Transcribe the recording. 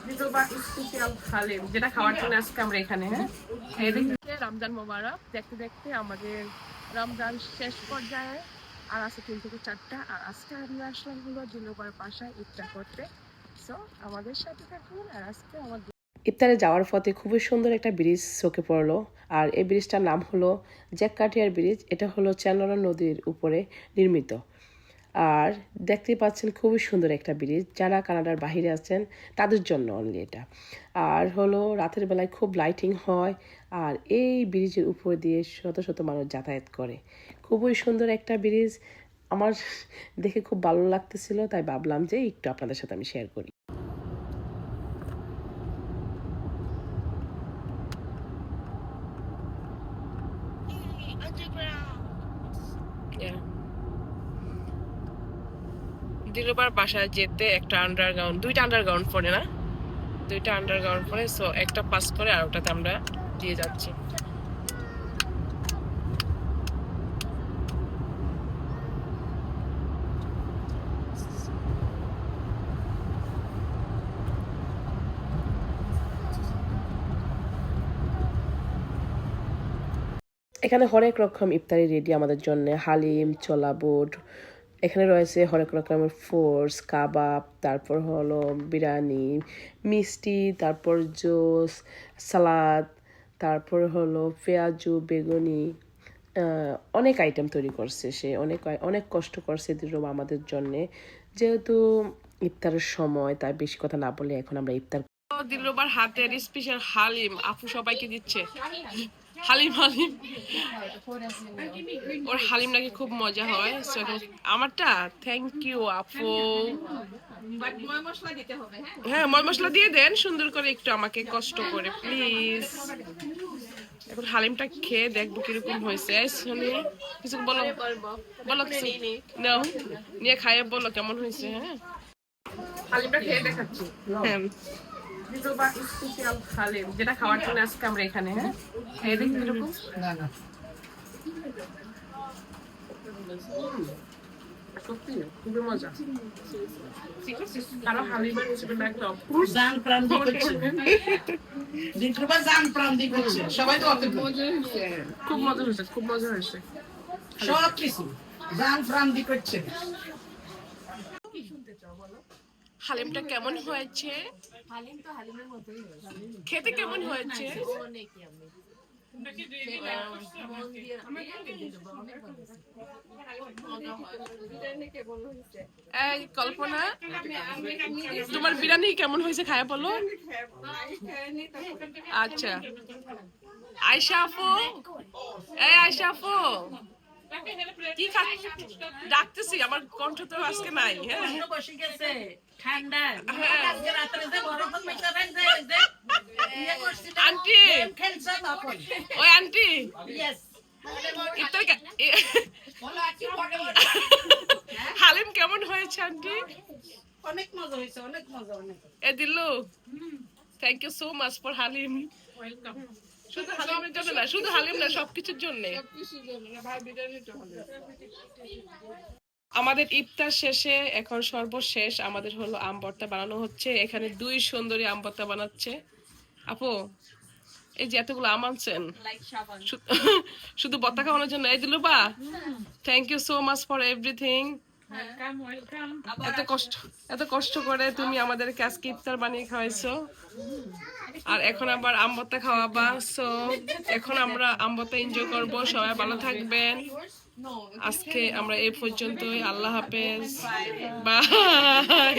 Special Halim যেটা খাওয়ার জন্য আজকে আমরা এখানে। হ্যাঁ, এদিকে রমজান মোবারক দেখতে দেখতে আমাদের রমজান শেষ পর্যায়ে আর আছে 3 থেকে 4টা। আর আজকে আমরা আসলাম হলো দিলরবার বাসায় ইফতার করতে। সো আমাদের সাথে থাকুন। আর আজকে আমাদের ইফতারে যাওয়ার পথে খুবই সুন্দর একটা ব্রিজ চোখে পড়লো। আর এই ব্রিজটার নাম হলো জ্যাককাঠিয়ার ব্রিজ। এটা হলো চ্যানরা নদীর উপরে নির্মিত। আর দেখতেই পাচ্ছেন খুবই সুন্দর একটা ব্রিজ। যারা কানাডার বাহিরে আছেন তাদের জন্য অনলি এটা। আর হলো রাতের বেলায় খুব লাইটিং হয়। আর এই ব্রিজের উপর দিয়ে শত শত মানুষ যাতায়াত করে। খুবই সুন্দর একটা ব্রিজ। আমার দেখে খুব ভালো লাগতেছিল, তাই ভাবলাম যে একটু আপনাদের সাথে আমি শেয়ার করি। দিলরবার বাসায় যেতে একটা আন্ডারগ্রাউন্ড, দুইটা আন্ডারগ্রাউন্ড পড়ে না, দুইটা আন্ডারগ্রাউন্ড পড়ে। সো একটা পাস করে আর ওটাতে আমরা দিয়ে যাচ্ছি। এখানে হরেক রকম ইফতারি রেডি আমাদের জন্য। হালিম, ছোলা বুট, এখানে রয়েছে হরেক রকমের ফোর্স, কাবাব, তারপর হলো বিরিয়ানি, মিষ্টি, তারপর জুস, সালাদ, তারপর হলো পেঁয়াজু, বেগুনি, অনেক আইটেম তৈরি করছে সে। অনেক অনেক কষ্ট করছে দিলরুবা আমাদের জন্যে। যেহেতু ইফতারের সময়, তাই বেশি কথা না বলে এখন আমরা ইফতার। দিলরুবার হাতের স্পেশাল হালিম আপু সবাইকে দিচ্ছে। হালিম হালিম ওর হালিম নাকি খুব মজা হয়। আমারটা থ্যাংক ইউ আপু। হ্যাঁ, ময় মশলা দিয়ে দেন সুন্দর করে, একটু আমাকে কষ্ট করে প্লিজ। এখন হালিমটা খেয়ে দেখবো কিরকম হয়েছে। কিছু বলো, বলো নাও, নিয়ে খাইয়ে বলো কেমন হয়েছে। হ্যাঁ, হালিমটা খেয়ে দেখাচ্ছি। হ্যাঁ, স্পেশাল হালিম যেটা খাওয়ার জন্য আজকে আমরা এখানে। হ্যাঁ, খেয়ে দেখি কিরকম। সত্যি খুবই মজা। কারো হালিমের রেসিপি লাগলো জান প্রাণ দি করছে, দিনকবা জান প্রাণ দি করছে, সবাই তো অত মজা হয়েছে। খুব মজা হয়েছে, খুব মজা হয়েছে। সব কিছু জান প্রাণ দি করছে। কি শুনতে চাও বলো? হালিমটা কেমন হয়েছে? হালিম তো হালিমের মতোই হয়েছে। খেতে কেমন হয়েছে? অনেকই আমি কল্পনা, তোমার বিরিয়ানি কেমন হয়েছে খায়া বলো। আচ্ছা, আয়শা আপু, এই আয়শা আপু কি ডাকতেছি, আমার কণ্ঠ তো আজকে নাই। হ্যাঁ, ঠান্ডা আন্টি, ওই আন্টি হালিম কেমন হয়েছে আন্টি? অনেক মজা হয়েছে, অনেক মজা। অনেক এ Dillu, thank you so much for haleem. Welcome. শুধু হালিমের জন্য না, শুধু হালিম না, সবকিছুর জন্য। আমাদের ইফতার শেষে এখন সর্বশেষ আমাদের হলো আম ভর্তা বানানো হচ্ছে। এখানে দুই সুন্দরী আম ভর্তা বানাচ্ছে। আপু, এই যে এতগুলো আম আনছেন শুধু ভর্তা খাওয়ানোর জন্য? এই Dilruba, thank you so much for everything. এত কষ্ট করে তুমি আমাদেরকে আজকে ইফতার বানিয়ে খাওয়াইছো, আর এখন আবার আম ভর্তা খাওয়াবা। সো এখন আমরা আম ভর্তা এনজয় করবো। সবাই ভালো থাকবেন। আজকে আমরা এই পর্যন্তই। আল্লাহ হাফেজ, বাই।